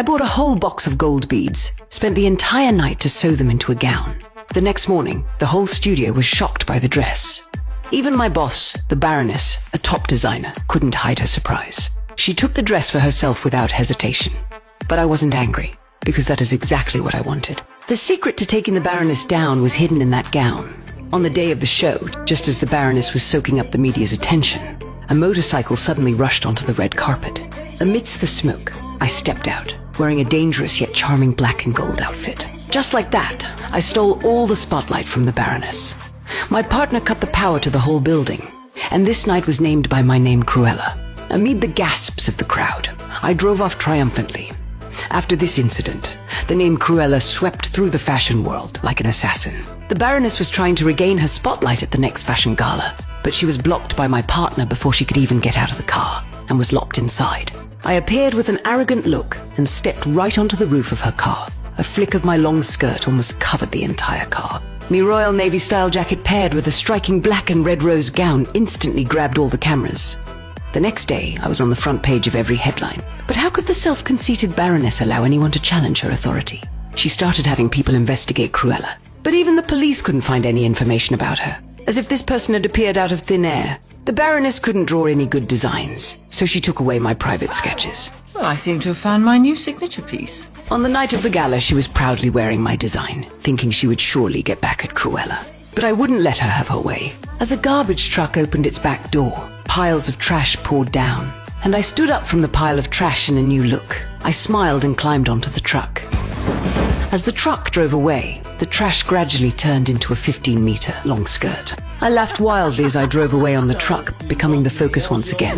I bought a whole box of gold beads, spent the entire night to sew them into a gown. The next morning, the whole studio was shocked by the dress. Even my boss, the Baroness, a top designer, couldn't hide her surprise. She took the dress for herself without hesitation. But I wasn't angry, because that is exactly what I wanted. The secret to taking the Baroness down was hidden in that gown. On the day of the show, just as the Baroness was soaking up the media's attention, a motorcycle suddenly rushed onto the red carpet. Amidst the smoke, I stepped out, wearing a dangerous yet charming black and gold outfit. Just like that, I stole all the spotlight from the Baroness. My partner cut the power to the whole building, and this night was named by my name Cruella. Amid the gasps of the crowd, I drove off triumphantly. After this incident, the name Cruella swept through the fashion world like an assassin. The Baroness was trying to regain her spotlight at the next fashion gala, but she was blocked by my partner before she could even get out of the car, and was locked inside. I appeared with an arrogant look and stepped right onto the roof of her car. A flick of my long skirt almost covered the entire car. My Royal Navy-style jacket paired with a striking black and red rose gown instantly grabbed all the cameras. The next day, I was on the front page of every headline. But how could the self-conceited Baroness allow anyone to challenge her authority? She started having people investigate Cruella. But even the police couldn't find any information about her, as if this person had appeared out of thin air. The Baroness couldn't draw any good designs, so she took away my private sketches. Well, I seem to have found my new signature piece. On the night of the gala, she was proudly wearing my design, thinking she would surely get back at Cruella. But I wouldn't let her have her way. As a garbage truck opened its back door, piles of trash poured down, and I stood up from the pile of trash in a new look. I smiled and climbed onto the truck. As the truck drove away, the trash gradually turned into a 15-meter long skirt. I laughed wildly as I drove away on the truck, becoming the focus once again.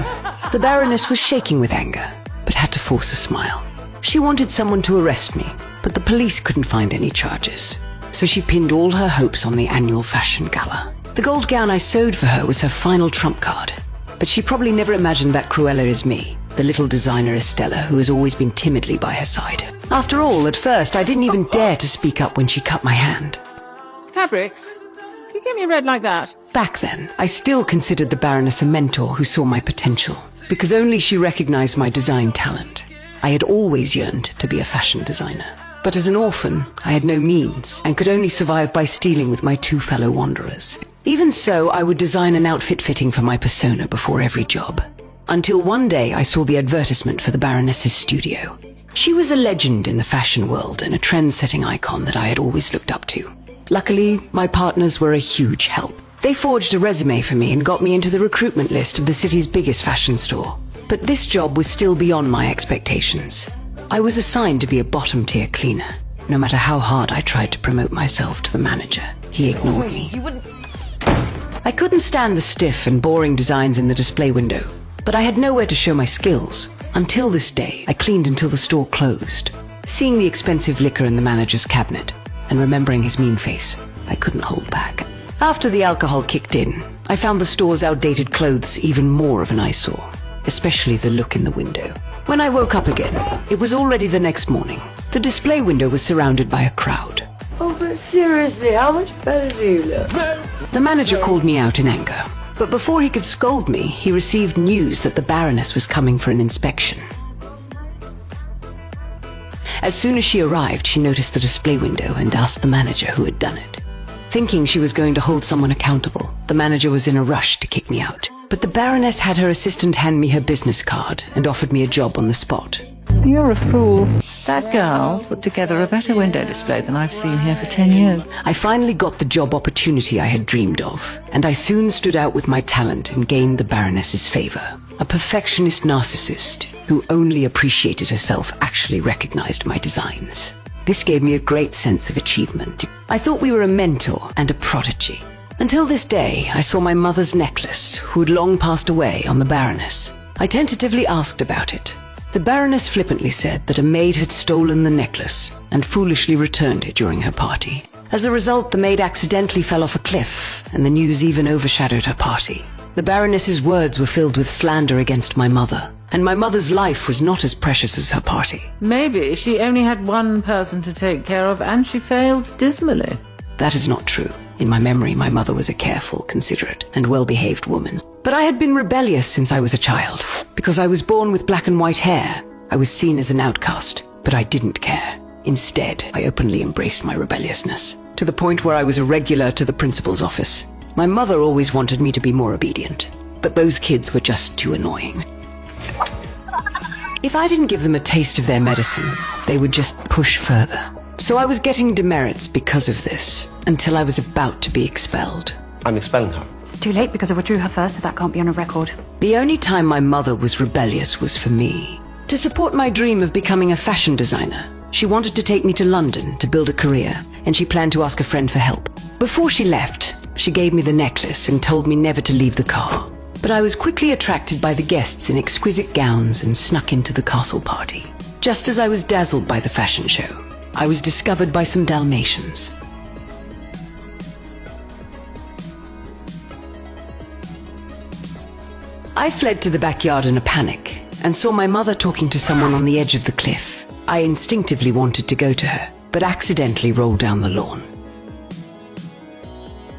The Baroness was shaking with anger, but had to force a smile. She wanted someone to arrest me, but the police couldn't find any charges. So she pinned all her hopes on the annual fashion gala. The gold gown I sewed for her was her final trump card. But she probably never imagined that Cruella is me, the little designer Estella who has always been timidly by her side. After all, at first, I didn't even dare to speak up when she cut my hand. Fabrics? You get me red like that? Back then, I still considered the Baroness a mentor who saw my potential, because only she recognized my design talent. I had always yearned to be a fashion designer. But as an orphan, I had no means, and could only survive by stealing with my two fellow wanderers. Even so, I would design an outfit fitting for my persona before every job. Until one day I saw the advertisement for the Baroness's studio. She was a legend in the fashion world and a trend-setting icon that I had always looked up to. Luckily, my partners were a huge help. They forged a resume for me and got me into the recruitment list of the city's biggest fashion store. But this job was still beyond my expectations. I was assigned to be a bottom-tier cleaner. No matter how hard I tried to promote myself to the manager, he ignored me. I couldn't stand the stiff and boring designs in the display window, but I had nowhere to show my skills. Until this day, I cleaned until the store closed. Seeing the expensive liquor in the manager's cabinet, and remembering his mean face, I couldn't hold back. After the alcohol kicked in, I found the store's outdated clothes even more of an eyesore, especially the look in the window. When I woke up again, it was already the next morning. The display window was surrounded by a crowd. Oh, but seriously, how much better do you look? The manager called me out in anger, but before he could scold me, he received news that the Baroness was coming for an inspection. As soon as she arrived, she noticed the display window and asked the manager who had done it. Thinking she was going to hold someone accountable, the manager was in a rush to kick me out. But the Baroness had her assistant hand me her business card and offered me a job on the spot. You're a fool. That girl put together a better window display than I've seen here for 10 years. I finally got the job opportunity I had dreamed of, and I soon stood out with my talent and gained the Baroness's favor. A perfectionist narcissist who only appreciated herself actually recognized my designs. This gave me a great sense of achievement. I thought we were a mentor and a prodigy. Until this day, I saw my mother's necklace, who had long passed away, on the Baroness. I tentatively asked about it. The Baroness flippantly said that a maid had stolen the necklace and foolishly returned it during her party. As a result, the maid accidentally fell off a cliff, and the news even overshadowed her party. The Baroness's words were filled with slander against my mother, and my mother's life was not as precious as her party. Maybe she only had one person to take care of, and she failed dismally. That is not true. In my memory, my mother was a careful, considerate, and well-behaved woman. But I had been rebellious since I was a child. Because I was born with black and white hair, I was seen as an outcast. But I didn't care. Instead, I openly embraced my rebelliousness, to the point where I was a regular to the principal's office. My mother always wanted me to be more obedient, but those kids were just too annoying. If I didn't give them a taste of their medicine, they would just push further. So I was getting demerits because of this, until I was about to be expelled. I'm expelling her. It's too late because I withdrew her first, so that can't be on a record. The only time my mother was rebellious was for me. To support my dream of becoming a fashion designer, she wanted to take me to London to build a career, and she planned to ask a friend for help. Before she left, she gave me the necklace and told me never to leave the car. But I was quickly attracted by the guests in exquisite gowns and snuck into the castle party. Just as I was dazzled by the fashion show, I was discovered by some Dalmatians. I fled to the backyard in a panic and saw my mother talking to someone on the edge of the cliff. I instinctively wanted to go to her, but accidentally rolled down the lawn.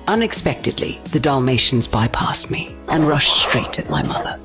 Unexpectedly, the Dalmatians bypassed me and rushed straight at my mother.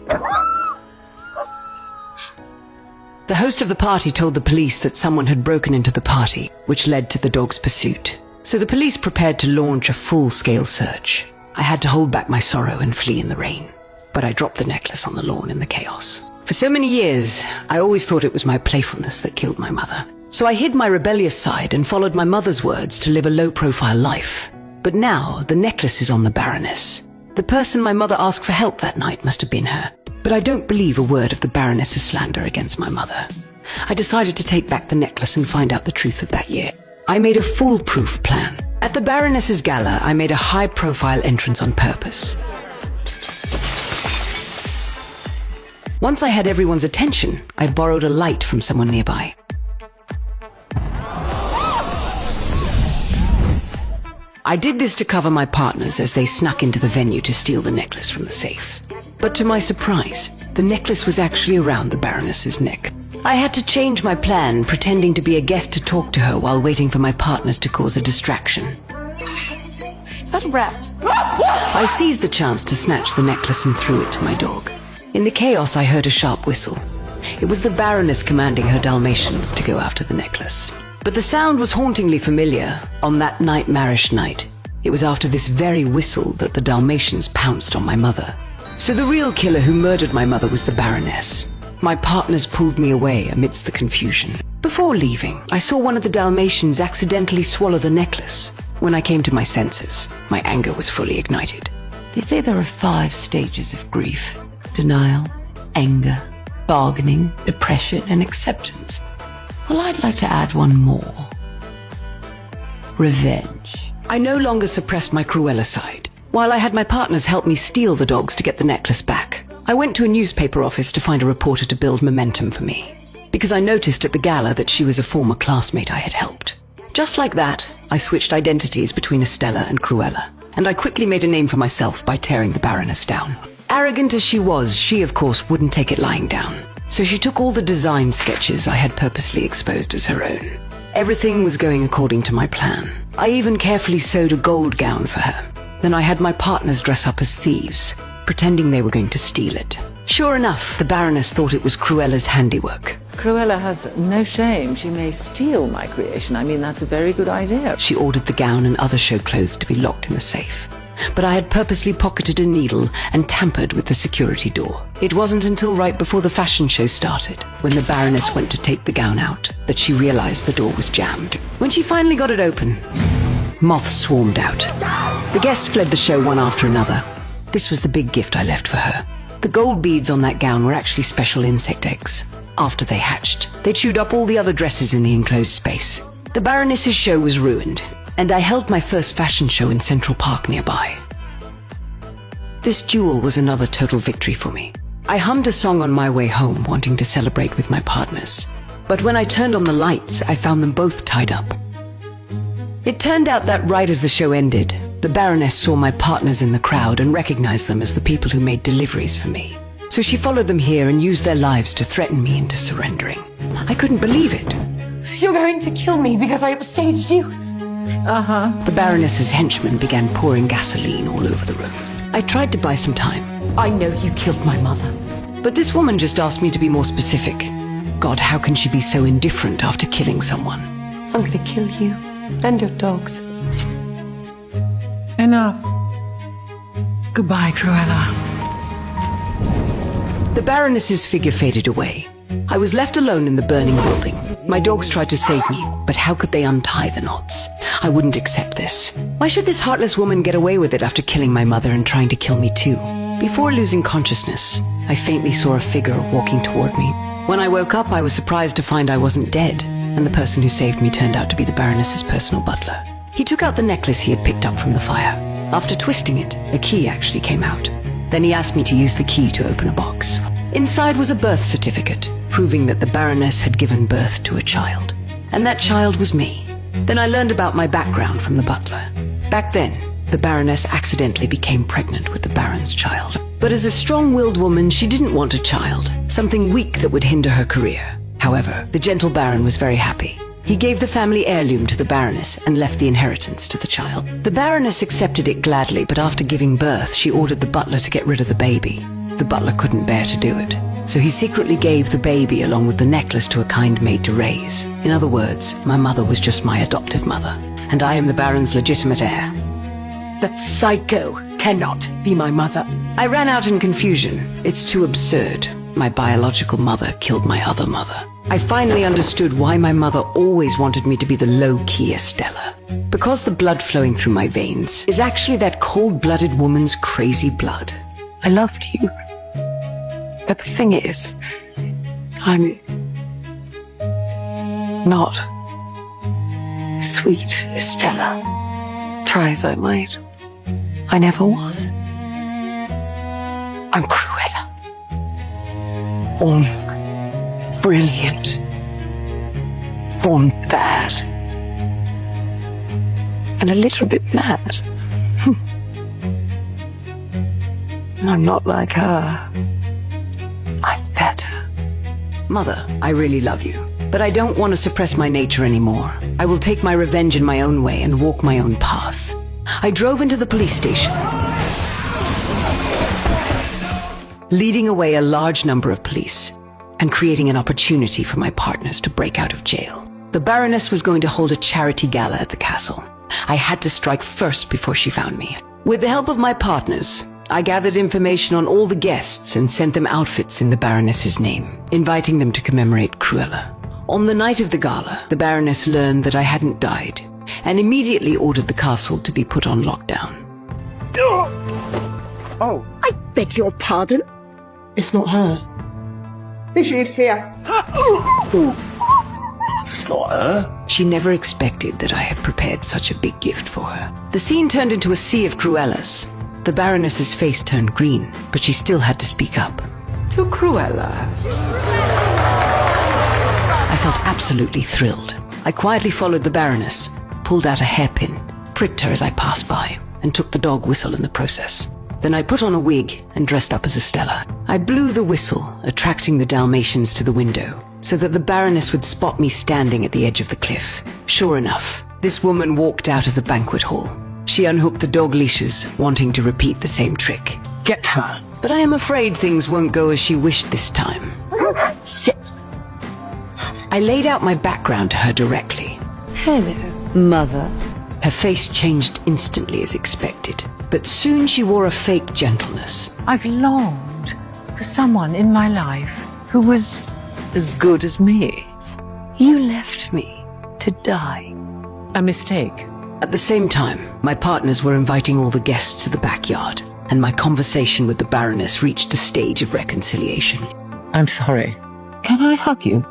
The host of the party told the police that someone had broken into the party, which led to the dog's pursuit. So the police prepared to launch a full-scale search. I had to hold back my sorrow and flee in the rain, but I dropped the necklace on the lawn in the chaos. For so many years, I always thought it was my playfulness that killed my mother. So I hid my rebellious side and followed my mother's words to live a low-profile life. But now, the necklace is on the Baroness. The person my mother asked for help that night must have been her. But I don't believe a word of the Baroness's slander against my mother. I decided to take back the necklace and find out the truth of that year. I made a foolproof plan. At the Baroness's gala, I made a high-profile entrance on purpose. Once I had everyone's attention, I borrowed a light from someone nearby. I did this to cover my partners as they snuck into the venue to steal the necklace from the safe. But to my surprise, the necklace was actually around the Baroness's neck. I had to change my plan, pretending to be a guest to talk to her while waiting for my partners to cause a distraction. Is that a rat? I seized the chance to snatch the necklace and threw it to my dog. In the chaos, I heard a sharp whistle. It was the Baroness commanding her Dalmatians to go after the necklace. But the sound was hauntingly familiar on that nightmarish night. It was after this very whistle that the Dalmatians pounced on my mother. So the real killer who murdered my mother was the Baroness. My partners pulled me away amidst the confusion. Before leaving, I saw one of the Dalmatians accidentally swallow the necklace. When I came to my senses, my anger was fully ignited. They say there are 5 stages of grief: denial, anger, bargaining, depression, and acceptance. Well, I'd like to add one more. Revenge. I no longer suppressed my Cruella side. While I had my partners help me steal the dogs to get the necklace back, I went to a newspaper office to find a reporter to build momentum for me, because I noticed at the gala that she was a former classmate I had helped. Just like that, I switched identities between Estella and Cruella, and I quickly made a name for myself by tearing the Baroness down. Arrogant as she was, she of course wouldn't take it lying down. So she took all the design sketches I had purposely exposed as her own. Everything was going according to my plan. I even carefully sewed a gold gown for her. Then I had my partners dress up as thieves, pretending they were going to steal it. Sure enough, the Baroness thought it was Cruella's handiwork. Cruella has no shame. She may steal my creation. I mean, that's a very good idea. She ordered the gown and other show clothes to be locked in the safe. But I had purposely pocketed a needle and tampered with the security door. It wasn't until right before the fashion show started, when the Baroness went to take the gown out, that she realized the door was jammed. When she finally got it open, moths swarmed out. The guests fled the show one after another. This was the big gift I left for her. The gold beads on that gown were actually special insect eggs. After they hatched, they chewed up all the other dresses in the enclosed space. The Baroness's show was ruined, and I held my first fashion show in Central Park nearby. This duel was another total victory for me. I hummed a song on my way home, wanting to celebrate with my partners. But when I turned on the lights, I found them both tied up. It turned out that right as the show ended, the Baroness saw my partners in the crowd and recognized them as the people who made deliveries for me. So she followed them here and used their lives to threaten me into surrendering. I couldn't believe it. You're going to kill me because I upstaged you? The Baroness's henchmen began pouring gasoline all over the room. I tried to buy some time. I know you killed my mother. But this woman just asked me to be more specific. God, how can she be so indifferent after killing someone? I'm gonna kill you and your dogs. Enough. Goodbye, Cruella. The Baroness's figure faded away. I was left alone in the burning building. My dogs tried to save me, but how could they untie the knots? I wouldn't accept this. Why should this heartless woman get away with it after killing my mother and trying to kill me too? Before losing consciousness, I faintly saw a figure walking toward me. When I woke up, I was surprised to find I wasn't dead, and the person who saved me turned out to be the Baroness's personal butler. He took out the necklace he had picked up from the fire. After twisting it, a key actually came out. Then he asked me to use the key to open a box. Inside was a birth certificate, proving that the Baroness had given birth to a child. And that child was me. Then I learned about my background from the butler. Back then, the Baroness accidentally became pregnant with the Baron's child. But as a strong-willed woman, she didn't want a child, something weak that would hinder her career. However, the gentle Baron was very happy. He gave the family heirloom to the Baroness and left the inheritance to the child. The Baroness accepted it gladly, but after giving birth, she ordered the butler to get rid of the baby. The butler couldn't bear to do it, so he secretly gave the baby along with the necklace to a kind maid to raise. In other words, my mother was just my adoptive mother, and I am the Baron's legitimate heir. That psycho cannot be my mother. I ran out in confusion. It's too absurd. My biological mother killed my other mother. I finally understood why my mother always wanted me to be the low-key Estella. Because the blood flowing through my veins is actually that cold-blooded woman's crazy blood. I loved you. But the thing is, I'm not sweet Estella. Try as I might, I never was. I'm Cruella. Born brilliant. Born bad. And a little bit mad. And I'm not like her. I'm better. Mother, I really love you, but I don't want to suppress my nature anymore. I will take my revenge in my own way and walk my own path. I drove into the police station, leading away a large number of police and creating an opportunity for my partners to break out of jail. The Baroness was going to hold a charity gala at the castle. I had to strike first before she found me. With the help of my partners, I gathered information on all the guests and sent them outfits in the Baroness's name, inviting them to commemorate Cruella. On the night of the gala, the Baroness learned that I hadn't died and immediately ordered the castle to be put on lockdown. Oh, I beg your pardon? it's not her. Here she is, here. It's not her. She never expected that I had prepared such a big gift for her. The scene turned into a sea of Cruellas. The Baroness's face turned green, but she still had to speak up. To Cruella. I felt absolutely thrilled. I quietly followed the Baroness, pulled out a hairpin, pricked her as I passed by, and took the dog whistle in the process. Then I put on a wig and dressed up as Estella. I blew the whistle, attracting the Dalmatians to the window, so that the Baroness would spot me standing at the edge of the cliff. Sure enough, this woman walked out of the banquet hall. She unhooked the dog leashes, wanting to repeat the same trick. Get her. But I am afraid things won't go as she wished this time. Sit. I laid out my background to her directly. Hello, Mother. Her face changed instantly as expected, but soon she wore a fake gentleness. I've longed for someone in my life who was as good as me. You left me to die. A mistake. At the same time, my partners were inviting all the guests to the backyard, and my conversation with the Baroness reached a stage of reconciliation. I'm sorry. Can I hug you?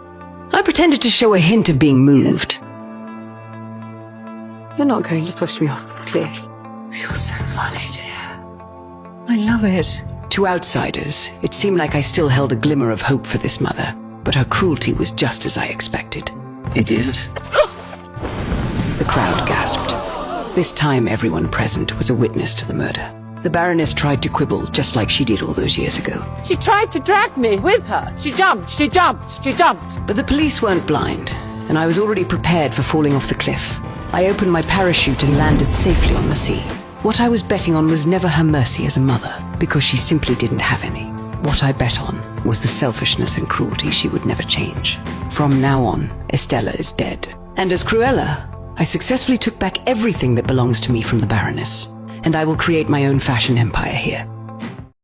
I pretended to show a hint of being moved. You're not going to push me off the cliff. Feels so funny, dear. I love it. To outsiders, it seemed like I still held a glimmer of hope for this mother, but her cruelty was just as I expected. Idiot. The crowd gasped. This time everyone present was a witness to the murder. The Baroness tried to quibble just like she did all those years ago. She tried to drag me with her. She jumped. But the police weren't blind, and I was already prepared for falling off the cliff. I opened my parachute and landed safely on the sea. What I was betting on was never her mercy as a mother, because she simply didn't have any. What I bet on was the selfishness and cruelty she would never change. From now on, Estella is dead. And as Cruella, I successfully took back everything that belongs to me from the Baroness, and I will create my own fashion empire here.